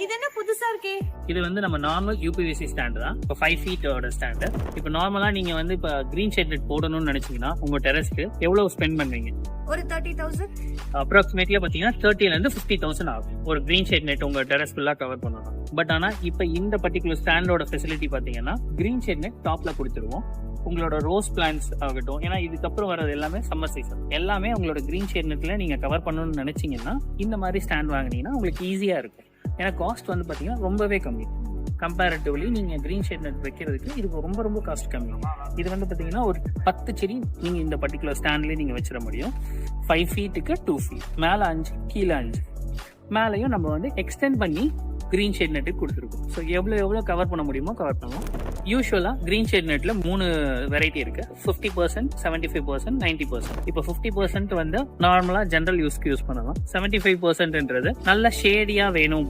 இது என்ன புதுசா இருக்கே? இது வந்து நம்ம நார்மல் யூபிவிசி ஸ்டாண்ட் தான். இப்போ 5 ஃபீட்டோட ஸ்டாண்டு. இப்போ நார்மலா நீங்க வந்து இப்போ கிரீன் ஷேட் நெட் போடணும்னு நினைச்சீங்கன்னா உங்க டெரஸ்க்கு எவ்வளவு ஸ்பெண்ட் பண்ணுவீங்க? ஒரு 30,000. அப்ராக்சிமேட்லியா பாத்தீங்கன்னா 30,000 இருந்து 50,000 ஆகும் ஒரு கிரீன் ஷேட் நெட் உங்க டெரஸ் ஃபுல்லா கவர் பண்ணணும். பட் ஆனா இப்போ இந்த பர்டிகுலர் ஸ்டாண்டோட ஃபெசிலிட்டி பாத்தீங்கன்னா கிரீன் ஷேட் நெட் டாப்ல கொடுத்துருவோம். உங்களோட ரோஸ் பிளான்ஸ் ஆகட்டும், ஏன்னா இதுக்கப்புறம் வர்றது எல்லாமே சம்மர் சீசன், எல்லாமே உங்களோட கிரீன் ஷேட் நெட்ல நீங்க கவர் பண்ணணும்னு நினைச்சீங்கன்னா இந்த மாதிரி ஸ்டாண்ட் வாங்கினீங்கன்னா உங்களுக்கு ஈஸியா இருக்கும். ஏன்னா காஸ்ட் வந்து பாத்தீங்கன்னா ரொம்பவே கம்மி. கம்பேரிட்டிவ்லி நீங்க கிரீன் ஷேட் நெட் வைக்கிறதுக்கு இதுக்கு ரொம்ப ரொம்ப காஸ்ட் கம்மி. இது வந்து பாத்தீங்கன்னா ஒரு 10 செடி நீங்க இந்த பர்டிகுலர் ஸ்டாண்ட்லயே நீங்க வச்சிட முடியும். 5 ஃபீட்டுக்கு 2 ஃபீட், மேல 5 கீழே 5, மேலையும் நம்ம வந்து எக்ஸ்டெண்ட் பண்ணி கிரீன் ஷேட் நெட்டுக்கு கொடுத்துருக்கோம். ஸோ எவ்வளோ கவர் பண்ண முடியுமோ கவர் பண்ணுவோம். யூஸ்வலா கிரீன் ஷேட் நெட்ல 3 வெரைட்டி இருக்கு. 50%, 75%, 90%. இப்போ 50% வந்து நார்மலா ஜென்ரல் யூஸ்க்கு யூஸ் பண்ணலாம். 75%ன்றது நல்ல ஷேடியா வேணும்